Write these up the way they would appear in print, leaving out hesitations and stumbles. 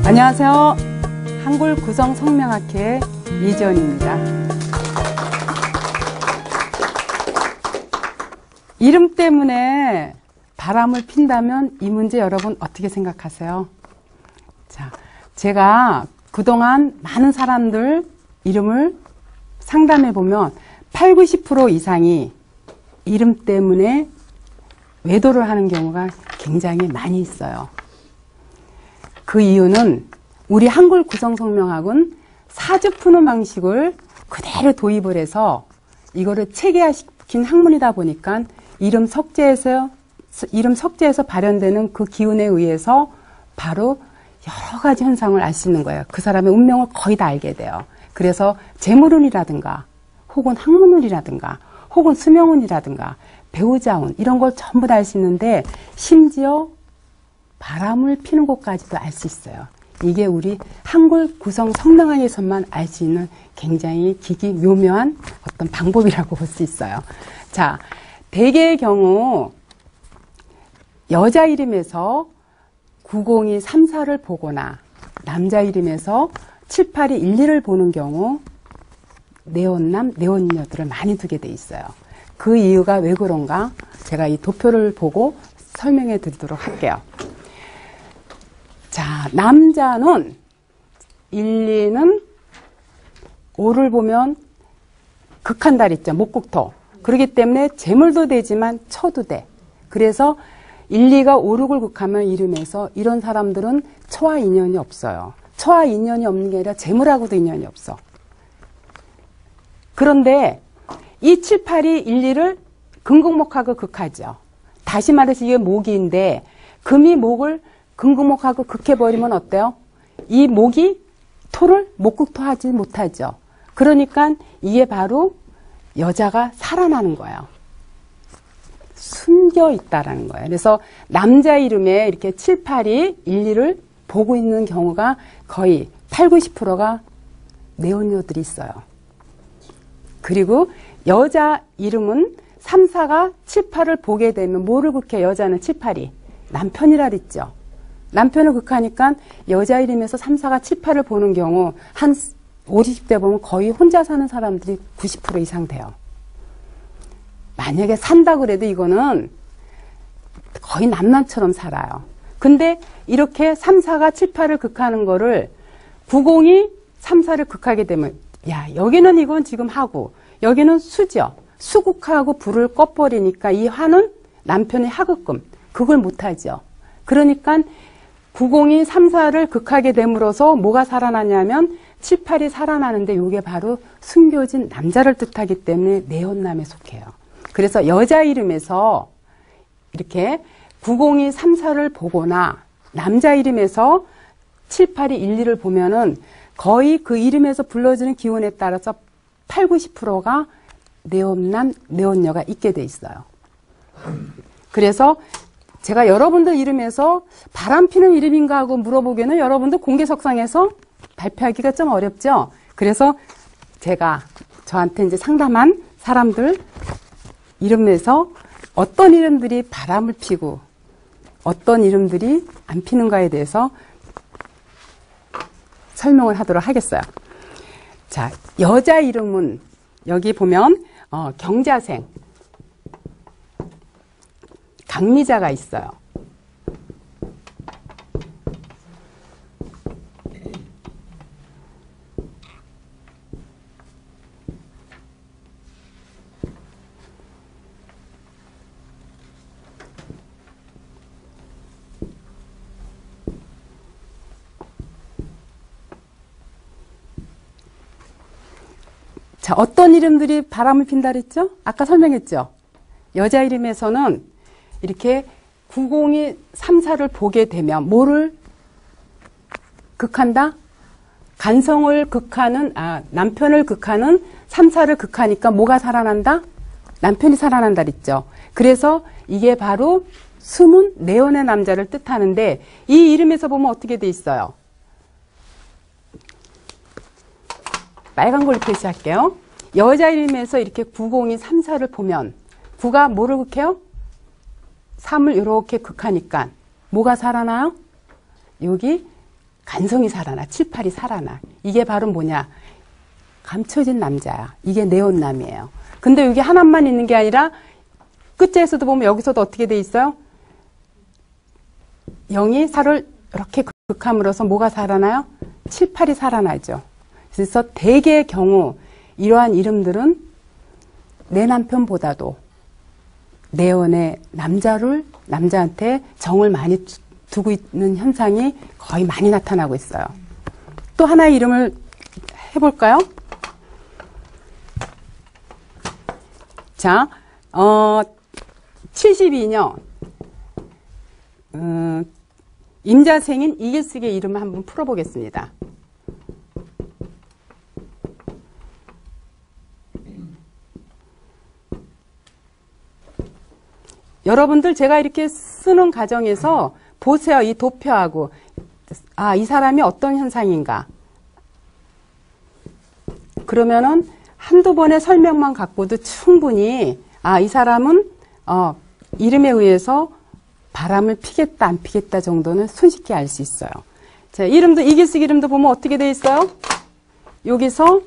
안녕하세요. 한글 구성 성명학회 이지연입니다. 이름 때문에 바람을 핀다면 이 문제 여러분 어떻게 생각하세요? 자, 제가 그동안 많은 사람들 이름을 상담해 보면 80~90% 이상이 이름 때문에 외도를 하는 경우가 굉장히 많이 있어요. 그 이유는 우리 한글 구성 성명학은 사주 푸는 방식을 그대로 도입을 해서 이거를 체계화시킨 학문이다 보니까 이름 석재에서 발현되는 그 기운에 의해서 바로 여러 가지 현상을 알 수 있는 거예요. 그 사람의 운명을 거의 다 알게 돼요. 그래서 재물운이라든가 혹은 학문운이라든가 혹은 수명운이라든가 배우자운 이런 걸 전부 다 알 수 있는데 심지어 바람을 피는 곳까지도 알 수 있어요. 이게 우리 한글 구성 성명학에서만 알 수 있는 굉장히 묘묘한 어떤 방법이라고 볼 수 있어요. 자, 대개의 경우 여자 이름에서 902, 34를 보거나 남자 이름에서 78이 12를 보는 경우 내혼남, 내혼녀들을 많이 두게 돼 있어요. 그 이유가 왜 그런가? 제가 이 도표를 보고 설명해 드리도록 할게요. 자, 남자는 1, 2는 5를 보면 극한달 있죠. 목국토. 그렇기 때문에 재물도 되지만 처도 돼. 그래서 1, 2가 5, 6을 극하면 이름에서 이런 사람들은 처와 인연이 없어요. 처와 인연이 없는 게 아니라 재물하고도 인연이 없어. 그런데 이 7, 8이 1, 2를 금극목하고 극하죠. 다시 말해서 이게 목이인데 금이 목을 금극목하고 극해버리면 어때요? 이 목이 토를 목극토하지 못하죠. 그러니까 이게 바로 여자가 살아나는 거예요. 숨겨 있다라는 거예요. 그래서 남자 이름에 이렇게 7, 8이 1, 2를 보고 있는 경우가 거의 80~90%가 내혼녀들이 있어요. 그리고 여자 이름은 3, 4가 7, 8을 보게 되면 뭐를 극해? 여자는 7, 8이 남편이라 그랬죠. 남편을 극하니까 여자 이름에서 3, 4가 7, 8을 보는 경우 한 50, 60대 보면 거의 혼자 사는 사람들이 90% 이상 돼요. 만약에 산다 그래도 이거는 거의 남남처럼 살아요. 근데 이렇게 3, 4가 7, 8을 극하는 거를 90이 3, 4를 극하게 되면 야, 여기는 이건 지금 하고 여기는 수죠. 수국하고 불을 꺼버리니까 이 화는 남편의 하극금 그걸 못하죠. 그러니까 90이 3, 4를 극하게 됨으로써 뭐가 살아나냐면 7, 8이 살아나는데 이게 바로 숨겨진 남자를 뜻하기 때문에 내혼남에 속해요. 그래서 여자 이름에서 이렇게 90이 3, 4를 보거나 남자 이름에서 7, 8이 1, 2를 보면은 거의 그 이름에서 불러주는 기운에 따라서 80~90%가 내혼남, 내혼녀가 있게 돼 있어요. 그래서 제가 여러분들 이름에서 바람 피는 이름인가 하고 물어보기에는 여러분들 공개석상에서 발표하기가 좀 어렵죠. 그래서 제가 저한테 이제 상담한 사람들 이름에서 어떤 이름들이 바람을 피고 어떤 이름들이 안 피는가에 대해서 설명을 하도록 하겠어요. 자, 여자 이름은 여기 보면 경자생 강미자가 있어요. 자, 어떤 이름들이 바람을 핀다 그랬죠? 아까 설명했죠? 여자 이름에서는 이렇게 90이 3, 4를 보게 되면 뭐를 극한다? 간성을 극하는, 남편을 극하는 3, 4를 극하니까 뭐가 살아난다? 남편이 살아난다 그랬죠? 그래서 이게 바로 숨은 내혼의 남자를 뜻하는데 이 이름에서 보면 어떻게 돼 있어요? 빨간 걸로 표시할게요. 여자 이름에서 이렇게 90이 3, 4를 보면 9가 뭐를 극해요? 3을 이렇게 극하니까 뭐가 살아나요? 여기 간성이 살아나. 칠팔이 살아나. 이게 바로 뭐냐? 감춰진 남자야. 이게 네온남이에요. 근데 여기 하나만 있는 게 아니라 끝자에서도 보면 여기서도 어떻게 돼 있어요? 영이 살을 이렇게 극함으로써 뭐가 살아나요? 칠팔이 살아나죠. 그래서 대개의 경우 이러한 이름들은 내 남편보다도 네온의 남자한테 정을 많이 두고 있는 현상이 거의 많이 나타나고 있어요. 또 하나의 이름을 해볼까요? 자, 72년 임자생인 이길숙의 이름을 한번 풀어보겠습니다. 여러분들 제가 이렇게 쓰는 과정에서 보세요. 이 도표하고 이 사람이 어떤 현상인가. 그러면은 한두 번의 설명만 갖고도 충분히 이 사람은 이름에 의해서 바람을 피겠다 안 피겠다 정도는 손쉽게 알 수 있어요. 자, 이름도 이길숙 이름도 보면 어떻게 돼 있어요? 여기서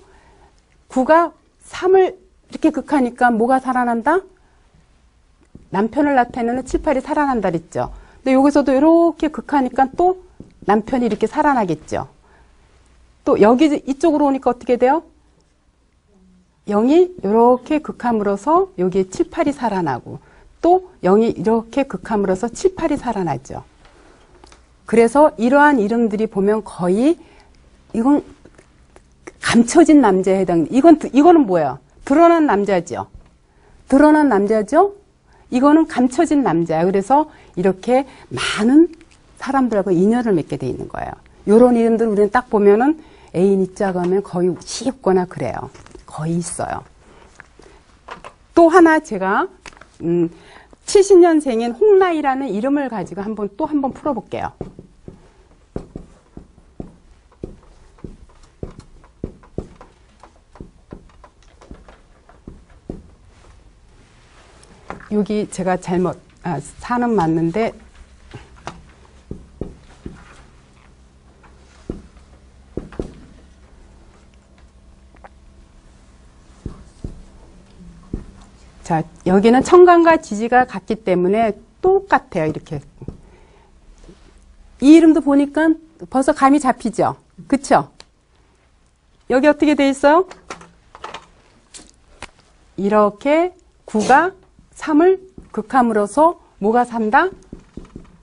9가 3을 이렇게 극하니까 뭐가 살아난다? 남편을 나타내는 7, 8이 살아난다 그랬죠. 근데 여기서도 이렇게 극하니까 또 남편이 이렇게 살아나겠죠. 또 여기 이쪽으로 오니까 어떻게 돼요? 0이 이렇게 극함으로써 여기에 7, 8이 살아나고 또 0이 이렇게 극함으로써 7, 8이 살아나죠. 그래서 이러한 이름들이 보면 거의 이건 감춰진 남자에 해당. 이거는 뭐예요? 드러난 남자죠. 드러난 남자죠. 이거는 감춰진 남자예요. 그래서 이렇게 많은 사람들하고 인연을 맺게 돼 있는 거예요. 이런 이름들 우리는 딱 보면은 애인 있자고 하면 거의 쉽거나 그래요. 거의 있어요. 또 하나 제가 70년생인 홍라이라는 이름을 가지고 또 한번 풀어볼게요. 여기 제가 잘못 사는 맞는데 자, 여기는 청간과 지지가 같기 때문에 똑같아요. 이렇게 이 이름도 보니까 벌써 감이 잡히죠. 그쵸? 여기 어떻게 돼 있어요? 이렇게 9가 3을 극함으로써 뭐가 산다?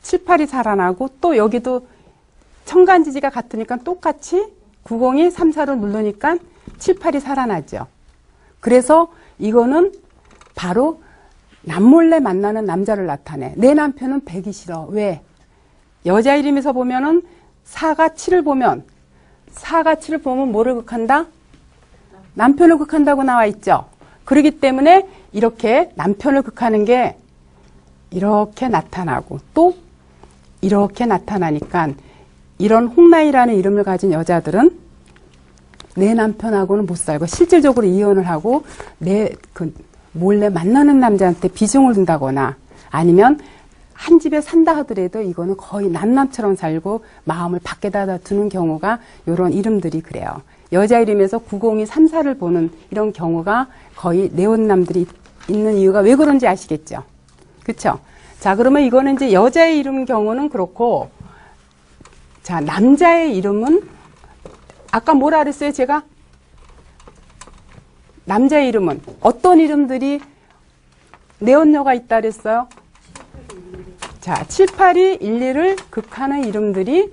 7, 8이 살아나고 또 여기도 청간지지가 같으니까 똑같이 90이 3, 4를 누르니까 7, 8이 살아나죠. 그래서 이거는 바로 남몰래 만나는 남자를 나타내. 내 남편은 100이 싫어. 왜? 여자 이름에서 보면은 4가 7을 보면 뭐를 극한다? 남편을 극한다고 나와 있죠. 그렇기 때문에 이렇게 남편을 극하는 게 이렇게 나타나고 또 이렇게 나타나니까 이런 홍라이라는 이름을 가진 여자들은 내 남편하고는 못 살고 실질적으로 이혼을 하고 몰래 만나는 남자한테 비중을 둔다거나 아니면 한 집에 산다 하더라도 이거는 거의 난남처럼 살고 마음을 밖에다 두는 경우가 이런 이름들이 그래요. 여자 이름에서 90이 3, 4를 보는 이런 경우가 거의 네온남들이 있는 이유가 왜 그런지 아시겠죠? 그쵸? 자, 그러면 이거는 이제 여자의 이름 경우는 그렇고, 자, 남자의 이름은, 아까 뭐라 그랬어요, 제가? 남자의 이름은 어떤 이름들이 네온녀가 있다 그랬어요? 자, 7, 8이 1, 2를 극하는 이름들이,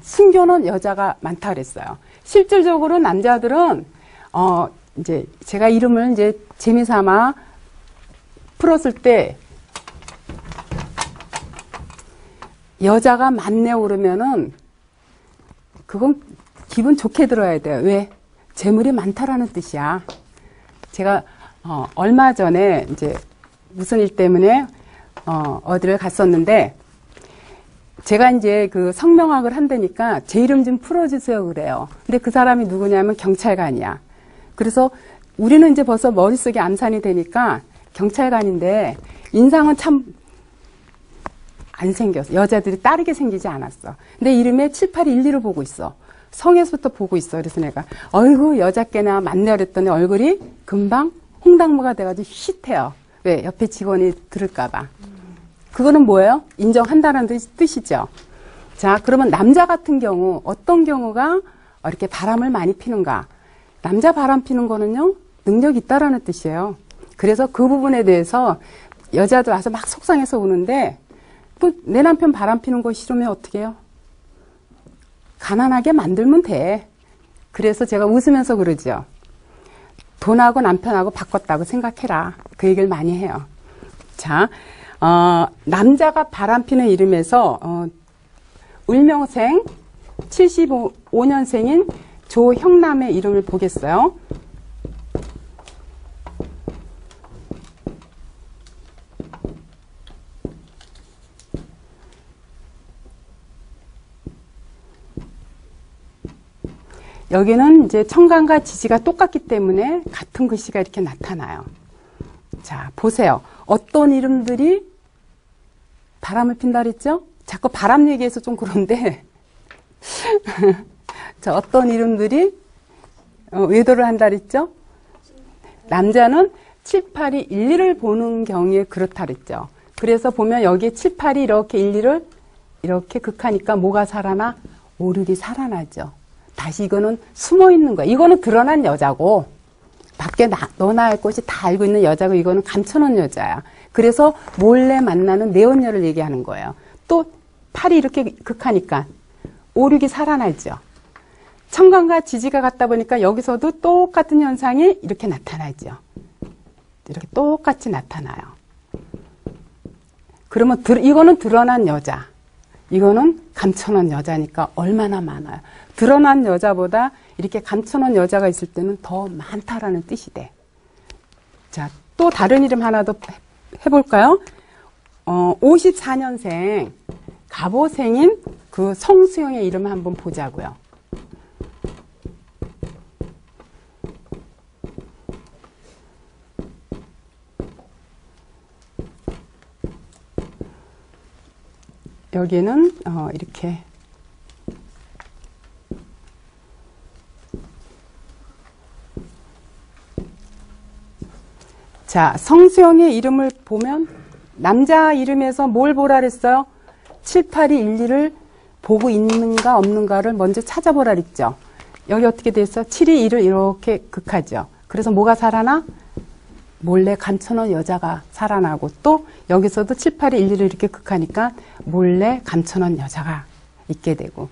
숨겨놓은 여자가 많다 그랬어요. 실질적으로 남자들은 이제 제가 이름을 이제 재미삼아 풀었을 때 여자가 많네 오르면은 그건 기분 좋게 들어야 돼요. 왜? 재물이 많다라는 뜻이야. 제가 얼마 전에 이제 무슨 일 때문에 어디를 갔었는데 제가 이제 그 성명학을 한다니까 제 이름 좀 풀어주세요 그래요. 근데 그 사람이 누구냐면 경찰관이야. 그래서 우리는 이제 벌써 머릿속에 암산이 되니까 경찰관인데 인상은 참 안 생겼어. 여자들이 다르게 생기지 않았어. 근데 이름에 7, 8, 1, 2를 보고 있어. 성에서부터 보고 있어. 그래서 내가 어이구 여자께나 만나려 했더니 얼굴이 금방 홍당무가 돼가지고 쉿해요. 왜? 옆에 직원이 들을까봐. 그거는 뭐예요? 인정한다는 뜻이죠. 자, 그러면 남자 같은 경우 어떤 경우가 이렇게 바람을 많이 피는가? 남자 바람 피는 거는요, 능력이 있다라는 뜻이에요. 그래서 그 부분에 대해서 여자들 와서 막 속상해서 우는데 또 내 남편 바람 피는 거 싫으면 어떻게 해요? 가난하게 만들면 돼. 그래서 제가 웃으면서 그러죠. 돈하고 남편하고 바꿨다고 생각해라. 그 얘기를 많이 해요. 자, 남자가 바람 피는 이름에서 을명생 75년생인 조형남의 이름을 보겠어요. 여기는 이제 청간과 지지가 똑같기 때문에 같은 글씨가 이렇게 나타나요. 자, 보세요. 어떤 이름들이 바람을 핀다 그랬죠? 자꾸 바람 얘기해서 좀 그런데 자, 어떤 이름들이 외도를 한다 그랬죠? 남자는 7, 8이 1, 2를 보는 경우에 그렇다 그랬죠. 그래서 보면 여기에 7, 8이 이렇게 1, 2를 이렇게 극하니까 뭐가 살아나? 5, 6이 살아나죠. 다시 이거는 숨어 있는 거야. 이거는 드러난 여자고 밖에 너나 할 것이 다 알고 있는 여자고 이거는 감춰놓은 여자야. 그래서 몰래 만나는 내혼녀를 얘기하는 거예요. 또 8이 이렇게 극하니까 5, 6이 살아나죠. 청간과 지지가 같다 보니까 여기서도 똑같은 현상이 이렇게 나타나죠. 이렇게 똑같이 나타나요. 그러면 이거는 드러난 여자. 이거는 감춰놓은 여자니까 얼마나 많아요. 드러난 여자보다 이렇게 감춰놓은 여자가 있을 때는 더 많다라는 뜻이 돼. 자, 또 다른 이름 하나 더 해볼까요? 54년생 갑오생인 그 성수영의 이름을 한번 보자고요. 여기는 이렇게 자, 성수영의 이름을 보면 남자 이름에서 뭘 보라 그랬어요? 7, 8이 1, 2를 보고 있는가 없는가를 먼저 찾아보라 그랬죠. 여기 어떻게 돼 있어? 7이 2를 이렇게 극하죠. 그래서 뭐가 살아나? 몰래 감춰놓은 여자가 살아나고 또 여기서도 7, 8이 1, 2를 이렇게 극하니까 몰래 감춰놓은 여자가 있게 되고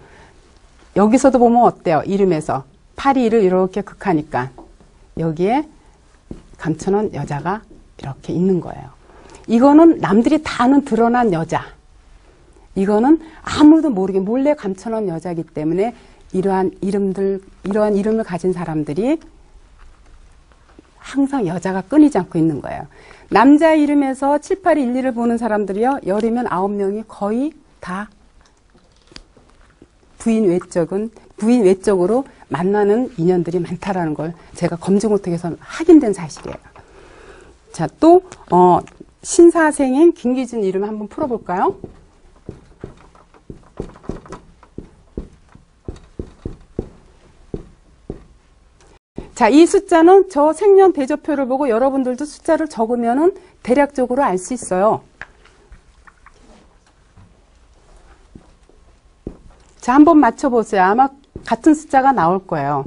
여기서도 보면 어때요? 이름에서 8이 2를 이렇게 극하니까 여기에 감춰놓은 여자가 이렇게 있는 거예요. 이거는 남들이 다 아는 드러난 여자. 이거는 아무도 모르게 몰래 감춰놓은 여자이기 때문에 이러한 이름을 가진 사람들이 항상 여자가 끊이지 않고 있는 거예요. 남자 이름에서 7, 8, 1, 2를 보는 사람들이요. 10이면 9명이 거의 다 부인 외적으로 만나는 인연들이 많다라는 걸 제가 검증 어떻게 해서 확인된 사실이에요. 자, 또 신사생인 김기준 이름 한번 풀어볼까요? 자, 이 숫자는 저 생년 대조표를 보고 여러분들도 숫자를 적으면은 대략적으로 알 수 있어요. 자, 한번 맞춰보세요. 아마 같은 숫자가 나올 거예요.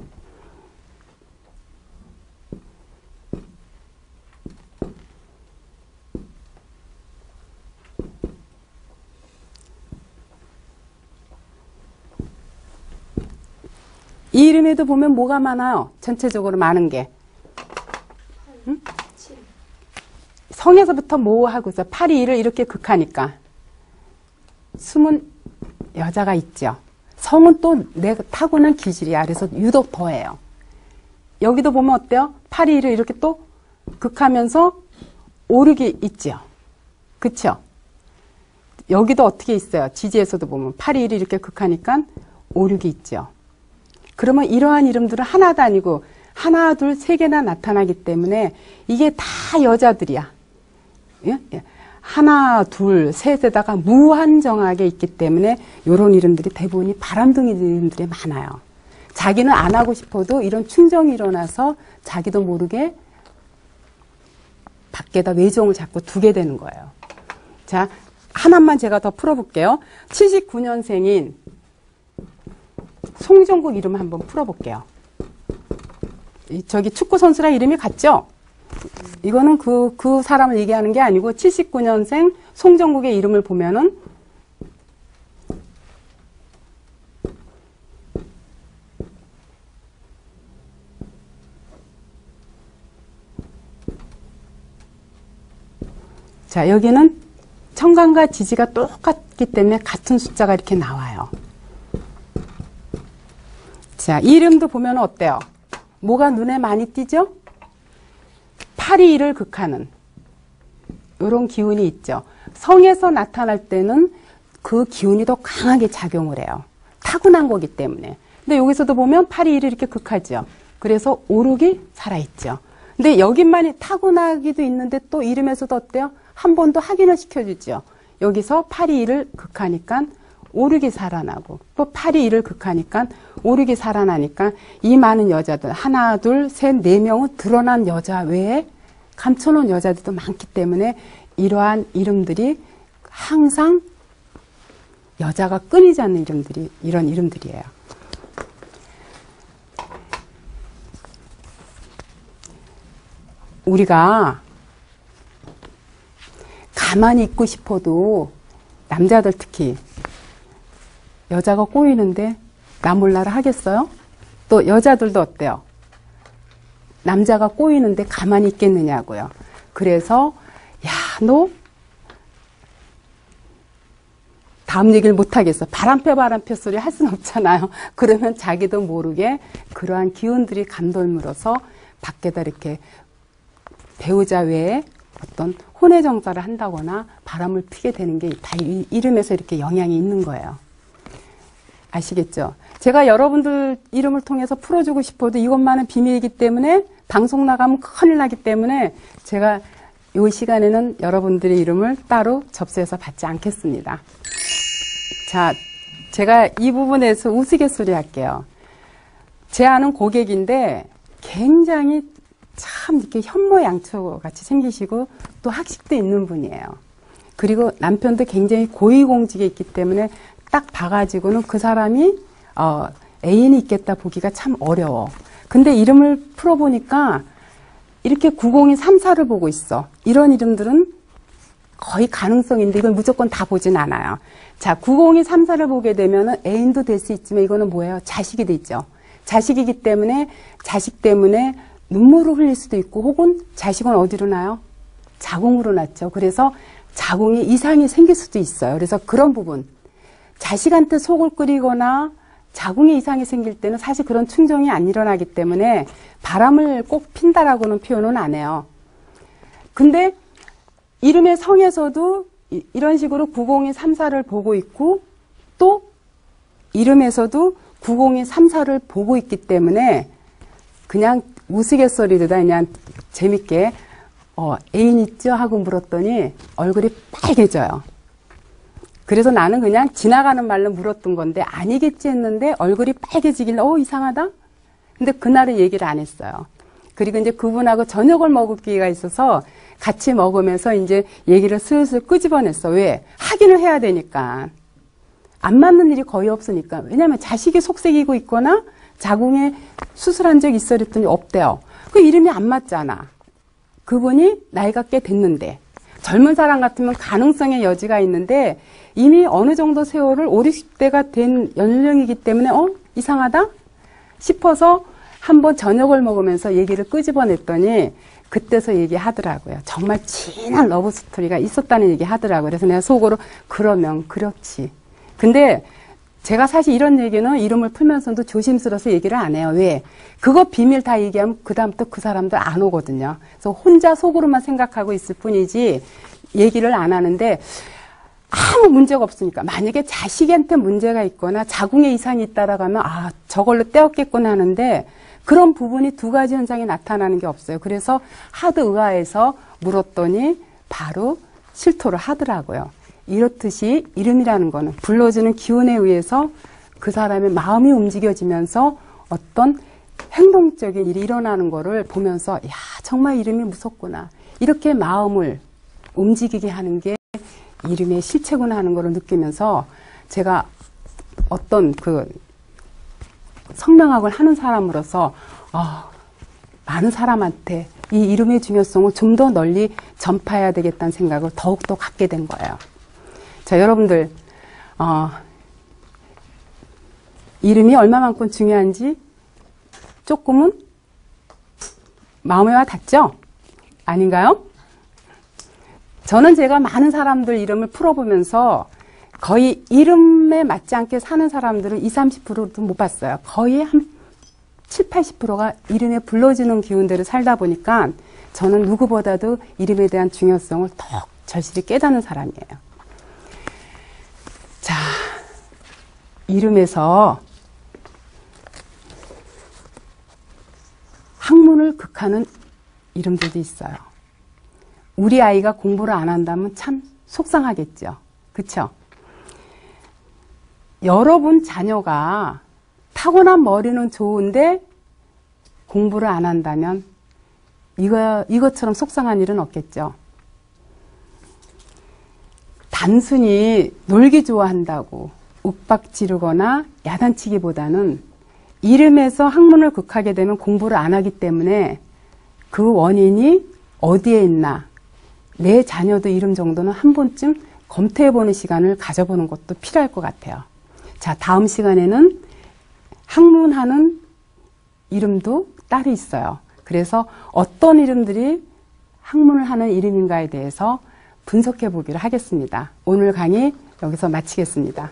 이 이름에도 보면 뭐가 많아요? 전체적으로 많은 게. 응? 성에서부터 뭐 하고 있어? 8이 2를 이렇게 극하니까. 숨은 여자가 있죠. 성은 또 내가 타고난 기질이야. 그래서 유독 더해요. 여기도 보면 어때요? 8이 2를 이렇게 또 극하면서 5, 6이 있죠. 그쵸? 여기도 어떻게 있어요? 지지에서도 보면 8이 2를 이렇게 극하니까 5, 6이 있죠. 그러면 이러한 이름들은 하나도 아니고 하나, 둘, 세 개나 나타나기 때문에 이게 다 여자들이야. 예? 하나, 둘, 셋에다가 무한정하게 있기 때문에 이런 이름들이 대부분이 바람둥이 이름들이 많아요. 자기는 안 하고 싶어도 이런 충정이 일어나서 자기도 모르게 밖에다 외정을 자꾸 두게 되는 거예요. 자, 하나만 제가 더 풀어볼게요. 79년생인 송정국 이름 한번 풀어볼게요. 저기 축구 선수랑 이름이 같죠? 이거는 그 사람을 얘기하는 게 아니고 79년생 송정국의 이름을 보면은 자, 여기는 청간과 지지가 똑같기 때문에 같은 숫자가 이렇게 나와요. 자, 이 이름도 보면 어때요? 뭐가 눈에 많이 띄죠? 8이 1을 극하는 이런 기운이 있죠. 성에서 나타날 때는 그 기운이 더 강하게 작용을 해요. 타고난 거기 때문에. 근데 여기서도 보면 8이 1을 이렇게 극하죠. 그래서 오륙이 살아있죠. 근데 여기만이 타고나기도 있는데 또 이름에서도 어때요? 한 번 더 확인을 시켜주죠. 여기서 8이 1을 극하니까 오륙이 살아나고 또 8이 1을 극하니까 오륙이 살아나니까 이 많은 여자들 하나, 둘, 셋, 네 명은 드러난 여자 외에 감춰놓은 여자들도 많기 때문에 이러한 이름들이 항상 여자가 끊이지 않는 이름들이 이런 이름들이에요. 우리가 가만히 있고 싶어도 남자들 특히 여자가 꼬이는데 나 몰라라 하겠어요? 또 여자들도 어때요? 남자가 꼬이는데 가만히 있겠느냐고요. 그래서 야, 너 다음 얘기를 못하겠어. 바람펴 소리 할 수는 없잖아요. 그러면 자기도 모르게 그러한 기운들이 감돌물어서 밖에다 이렇게 배우자 외에 어떤 혼외정사를 한다거나 바람을 피게 되는 게 다 이름에서 이렇게 영향이 있는 거예요. 아시겠죠? 제가 여러분들 이름을 통해서 풀어주고 싶어도 이것만은 비밀이기 때문에 방송 나가면 큰일 나기 때문에 제가 이 시간에는 여러분들의 이름을 따로 접수해서 받지 않겠습니다. 자, 제가 이 부분에서 우스갯소리 할게요. 제 아는 고객인데 굉장히 참 이렇게 현모양처 같이 생기시고 또 학식도 있는 분이에요. 그리고 남편도 굉장히 고위공직에 있기 때문에 딱 봐가지고는 그 사람이 애인이 있겠다 보기가 참 어려워. 근데 이름을 풀어보니까 이렇게 902, 34를 보고 있어. 이런 이름들은 거의 가능성인데 이건 무조건 다 보진 않아요. 자, 902, 34를 보게 되면 애인도 될 수 있지만 이거는 뭐예요? 자식이 되죠. 자식이기 때문에 자식 때문에 눈물을 흘릴 수도 있고 혹은 자식은 어디로 나요? 자궁으로 낳죠. 그래서 자궁에 이상이 생길 수도 있어요. 그래서 그런 부분 자식한테 속을 끓이거나 자궁에 이상이 생길 때는 사실 그런 충정이 안 일어나기 때문에 바람을 꼭 핀다라고는 표현은 안 해요. 근데 이름의 성에서도 이런 식으로 902, 34를 보고 있고 또 이름에서도 902, 34를 보고 있기 때문에 그냥 우스갯소리로다 그냥 재밌게 애인 있죠? 하고 물었더니 얼굴이 빨개져요. 그래서 나는 그냥 지나가는 말로 물었던 건데 아니겠지 했는데 얼굴이 빨개지길래 이상하다? 근데 그날은 얘기를 안 했어요. 그리고 이제 그분하고 저녁을 먹을 기회가 있어서 같이 먹으면서 이제 얘기를 슬슬 끄집어냈어. 왜? 확인을 해야 되니까. 안 맞는 일이 거의 없으니까. 왜냐면 자식이 속색이고 있거나 자궁에 수술한 적 있어 그랬더니 없대요. 그 이름이 안 맞잖아. 그분이 나이가 꽤 됐는데 젊은 사람 같으면 가능성의 여지가 있는데 이미 어느 정도 세월을 5, 60대가 된 연령이기 때문에 이상하다 싶어서 한번 저녁을 먹으면서 얘기를 끄집어냈더니 그때서 얘기하더라고요. 정말 진한 러브 스토리가 있었다는 얘기 하더라고요. 그래서 내가 속으로 그러면 그렇지. 근데 제가 사실 이런 얘기는 이름을 풀면서도 조심스러워서 얘기를 안 해요. 왜? 그거 비밀 다 얘기하면 그다음부터 그 사람들 안 오거든요. 그래서 혼자 속으로만 생각하고 있을 뿐이지 얘기를 안 하는데 아무 문제가 없으니까 만약에 자식한테 문제가 있거나 자궁에 이상이 있다라고 하면 저걸로 떼었겠구나 하는데 그런 부분이 두 가지 현상이 나타나는 게 없어요. 그래서 하도 의아해서 물었더니 바로 실토를 하더라고요. 이렇듯이 이름이라는 거는 불러주는 기운에 의해서 그 사람의 마음이 움직여지면서 어떤 행동적인 일이 일어나는 거를 보면서 야, 정말 이름이 무섭구나. 이렇게 마음을 움직이게 하는 게 이름의 실체구나 하는 거를 느끼면서 제가 어떤 그 성명학을 하는 사람으로서 많은 사람한테 이 이름의 중요성을 좀 더 널리 전파해야 되겠다는 생각을 더욱더 갖게 된 거예요. 자, 여러분들 이름이 얼마만큼 중요한지 조금은 마음에 와 닿죠? 아닌가요? 저는 제가 많은 사람들 이름을 풀어보면서 거의 이름에 맞지 않게 사는 사람들은 20, 30%도 못 봤어요. 거의 한 7, 80%가 이름에 불러주는 기운들을 살다 보니까 저는 누구보다도 이름에 대한 중요성을 더욱 절실히 깨닫는 사람이에요. 자, 이름에서 학문을 극하는 이름들도 있어요. 우리 아이가 공부를 안 한다면 참 속상하겠죠. 그쵸? 여러분 자녀가 타고난 머리는 좋은데 공부를 안 한다면 이것처럼 속상한 일은 없겠죠. 단순히 놀기 좋아한다고 윽박 지르거나 야단치기보다는 이름에서 학문을 극하게 되면 공부를 안 하기 때문에 그 원인이 어디에 있나, 내 자녀도 이름 정도는 한 번쯤 검토해보는 시간을 가져보는 것도 필요할 것 같아요. 자, 다음 시간에는 학문하는 이름도 따로 있어요. 그래서 어떤 이름들이 학문을 하는 이름인가에 대해서 분석해 보기를 하겠습니다. 오늘 강의 여기서 마치겠습니다.